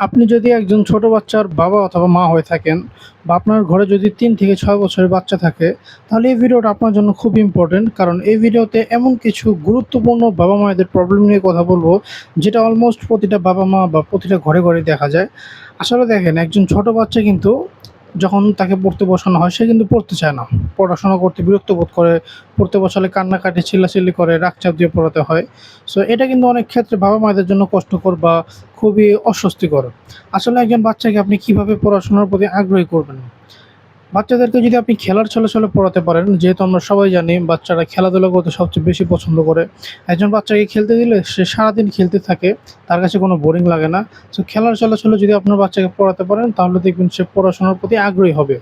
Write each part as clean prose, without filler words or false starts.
আপনি যদি একজন ছোট বাচ্চার বাবা অথবা মা হয়ে থাকেন বা আপনার ঘরে যদি ৩ থেকে ৬ বছরের বাচ্চা থাকে, তাহলে এই ভিডিওটা আপনার জন্য খুব ইম্পর্টেন্ট। কারণ এই ভিডিওতে এমন কিছু গুরুত্বপূর্ণ বাবা-মায়েদের প্রবলেম নিয়ে কথা বলবো, যেটা অলমোস্ট প্রতিটা বাবা-মা বা প্রতিটা ঘরে, ঘরে দেখা যায়। আসলে দেখেন, একজন ছোট বাচ্চা কিন্তু যখন তাকে পড়তে বসানো হয়, সে কিন্তু পড়তে চায় না। পড়াশোনা করতে বিরক্ত বোধ করে, পড়তে বসালে কান্নাকাটি, চিল্লাচিল্লি করে, রাগ চাপ দিয়ে পড়াতে হয়। সো এটা কিন্তু অনেক ক্ষেত্রে বাবা-মায়েদের জন্য কষ্টকর বা খুবই অস্বস্তিকর। আসলে একজন বাচ্চাকে আপনি কিভাবে পড়াশোনার প্রতি আগ্রহী করবেন? বাচ্চাদেরকে যদি আপনি খেলার ছলে ছলে পড়াতে পারেন, যেহেতু আমরা সবাই জানি বাচ্চারা খেলাধুলা করতে সবচেয়ে বেশি পছন্দ করে। একজন বাচ্চাকে খেলতে দিলে সে সারাদিন খেলতে থাকে, তার কাছে কোনো বোরিং লাগে না। সো খেলার ছলে ছলে যদি আপনার বাচ্চাকে পড়াতে পারেন, তাহলে দেখবেন সে পড়াশোনার প্রতি আগ্রহী হবে।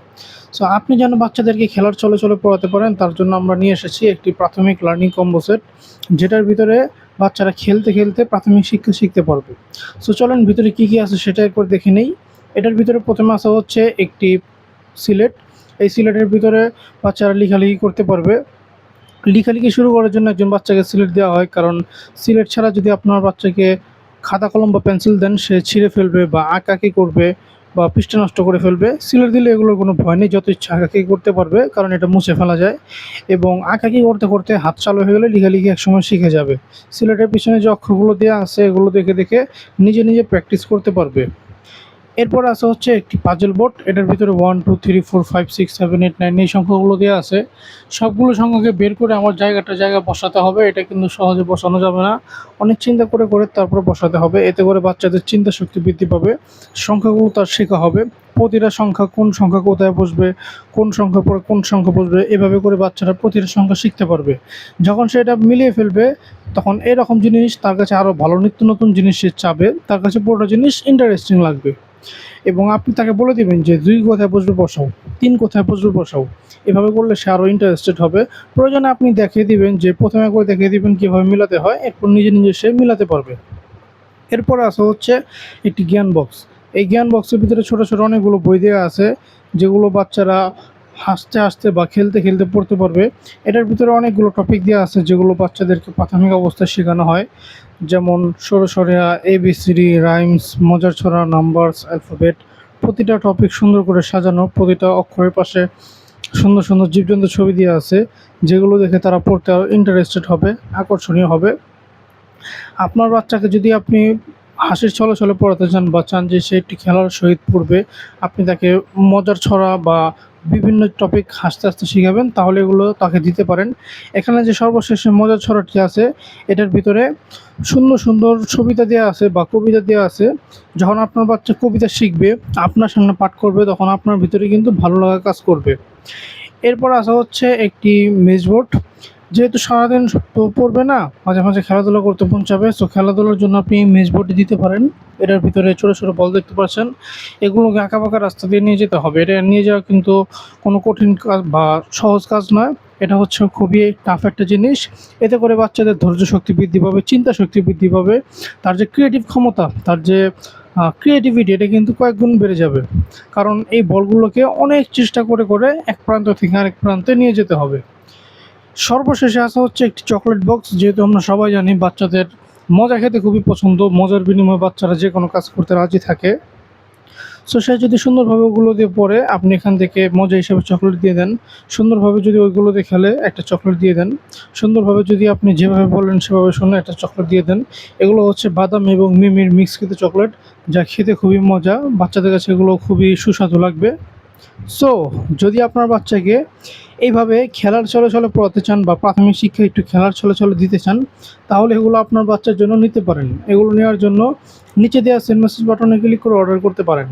সো আপনি যেন বাচ্চাদেরকে খেলার ছলে ছলে পড়াতে পারেন, তার জন্য আমরা নিয়ে এসেছি একটি প্রাথমিক লার্নিং কম্বো সেট, যেটার ভিতরে বাচ্চারা খেলতে খেলতে প্রাথমিক শিক্ষা শিখতে পারবে। সো চলেন ভিতরে কী কী আছে সেটা একবার দেখে নেই। এটার ভিতরে প্রথমে আসা হচ্ছে একটি সিলেট। এই সিলেটের ভিতরে বাচ্চারা লেখালেখি করতে পারবে। লেখালেখি শুরু করার জন্য একজন বাচ্চাকে সিলেট দেওয়া হয়, কারণ সিলেট ছাড়া যদি আপনার বাচ্চাকে খাতা কলম বা পেন্সিল দেন, সে ছিঁড়ে ফেলবে বা আঁকাআঁকি করবে বা পৃষ্ঠা নষ্ট করে ফেলবে। সিলেট দিলে এগুলোর কোনো ভয় নেই, যত ইচ্ছা আঁকাআঁকি করতে পারবে, কারণ এটা মুছে ফেলা যায়। এবং আঁকাআঁকি করতে করতে হাত চালু হয়ে গেলে লেখালেখি একসময় শিখে যাবে। সিলেটের পিছনে যে অক্ষরগুলো দেওয়া আছে, এগুলো দেখে দেখে নিজে নিজে প্র্যাকটিস করতে পারবে। এরপর আছে হচ্ছে একটি পাজল বোর্ড। এটার ভিতরে 1 2 3 4 5 6 7 8 9 এই সংখ্যাগুলো দেওয়া আছে। সবগুলো সংখ্যাকে বের করে আমার জায়গায় বসাতে হবে। এটা কিন্তু সহজে বসানো যাবে না, অনেক চিন্তা করে করে তারপর বসাতে হবে। এতে করে বাচ্চাদের চিন্তা শক্তি বৃদ্ধি পাবে, সংখ্যাগুলো তার শেখা হবে। প্রতিটা সংখ্যা, কোন সংখ্যা কোথায় বসবে, কোন সংখ্যা পরে কোন সংখ্যা বসবে, এভাবে করে বাচ্চারা প্রতিটা সংখ্যা শিখতে পারবে। যখন সে এটা মিলিয়ে ফেলবে, তখন এরকম জিনিস তার কাছে আরও ভালো নিত্য নতুন জিনিস সে চাবে, তার কাছে পুরোটা জিনিস ইন্টারেস্টিং লাগবে। এবং আপনি তাকে বলে দিবেন যে ২ কোথায় বসবে বসাও, ৩ কোথায় বসবে বসাও। এভাবে করলে সে আরও ইন্টারেস্টেড হবে। প্রয়োজনে আপনি দেখিয়ে দিবেন, যে প্রথমে করে দেখিয়ে দিবেন কীভাবে মিলাতে হয়, এরপর নিজে নিজে সে মিলাতে পারবে। এরপর আসা হচ্ছে একটি জ্ঞান বক্স। এই জ্ঞান বক্সের ভিতরে ছোটো ছোটো অনেকগুলো বই দেওয়া আছে, যেগুলো বাচ্চারা হাসতে হাসতে বা খেলতে খেলতে পড়তে পারবে। এটার ভিতরে অনেকগুলো টপিক দেওয়া আছে, যেগুলো বাচ্চাদেরকে প্রাথমিক অবস্থায় শেখানো হয়, যেমন সরসরিয়া, এবিসিডি, রাইমস, মজার ছড়া, নাম্বারস, অ্যালফাবেট। প্রতিটা টপিক সুন্দর করে সাজানো, প্রতিটা অক্ষরের পাশে সুন্দর সুন্দর জীবজন্তু ছবি দেওয়া আছে, যেগুলো দেখে তারা পড়তে আরও ইন্টারেস্টেড হবে, আকর্ষণীয় হবে। আপনার বাচ্চাকে যদি আপনি হাসির ছলে ছলে পড়াতে চান বা চান যে সে একটি খেলার সহিত পড়বে, আপনি তাকে মজার ছড়া বা বিভিন্ন টপিক হাসতে হাসতে শিখাবেন, তাহলে এগুলো তাকে দিতে পারেন। এখানে যে সর্বশেষে মজার ছড়াটি আছে, এটার ভিতরে সুন্দর সুন্দর ছবিতা দেওয়া আছে বা কবিতা দেওয়া আছে। যখন আপনার বাচ্চা কবিতা শিখবে, আপনার সামনে পাঠ করবে, তখন আপনার ভিতরে কিন্তু ভালো লাগা কাজ করবে। এরপর আসা হচ্ছে একটি মেজবোর্ড। যেহেতু সারাদিন পড়বে না, মাঝে মাঝে খেলাধুলা করতে মন চাবে, সো খেলাধুলার জন্য আপনি মেজবোর্ডে দিতে পারেন। এটার ভিতরে ছোটো ছোটো বল দেখতে পাচ্ছেন, এগুলোকে আঁকাবাঁকা রাস্তা দিয়ে নিয়ে যেতে হবে। এটা নিয়ে যাওয়া কিন্তু কোনো কঠিন কাজ বা সহজ কাজ নয়, এটা হচ্ছে খুবই টাফ একটা জিনিস। এতে করে বাচ্চাদের ধৈর্য শক্তি বৃদ্ধি পাবে, চিন্তা শক্তি বৃদ্ধি পাবে, তার যে ক্রিয়েটিভ ক্ষমতা, তার যে ক্রিয়েটিভিটি, এটা কিন্তু কয়েক গুণ বেড়ে যাবে। কারণ এই বলগুলোকে অনেক চেষ্টা করে করে এক প্রান্ত থেকে আরেক প্রান্তে নিয়ে যেতে হবে। সর্বশেষে আসা হচ্ছে একটি চকলেট বক্স। যেহেতু আমরা সবাই জানি বাচ্চাদের মজা খেতে খুবই পছন্দ, মজার বিনিময়ে বাচ্চারা যে কোনো কাজ করতে রাজি থাকে। সো সে যদি সুন্দরভাবে ওগুলো দিয়ে পড়ে, আপনি এখান থেকে মজা হিসেবে চকলেট দিয়ে দেন। সুন্দরভাবে যদি ওইগুলো দিয়ে খেলে, একটা চকলেট দিয়ে দেন। সুন্দরভাবে যদি আপনি যেভাবে বলেন সেভাবে শুনে, একটা চকলেট দিয়ে দেন। এগুলো হচ্ছে বাদাম এবং মিমির মিক্সকৃত চকলেট, যা খেতে খুবই মজা, বাচ্চাদের কাছে এগুলো খুবই সুস্বাদু লাগবে। সো যদি আপনার বাচ্চাকে এইভাবে খেলার ছলে ছলে পড়াতে চান বা প্রাথমিক শিক্ষা একটু খেলার ছলে ছলে দিতে চান, তাহলে এগুলো আপনার বাচ্চার জন্য নিতে পারেন। এগুলো নেওয়ার জন্য নিচে দেওয়া সেন্ড মেসেজ বাটনে ক্লিক করে অর্ডার করতে পারেন।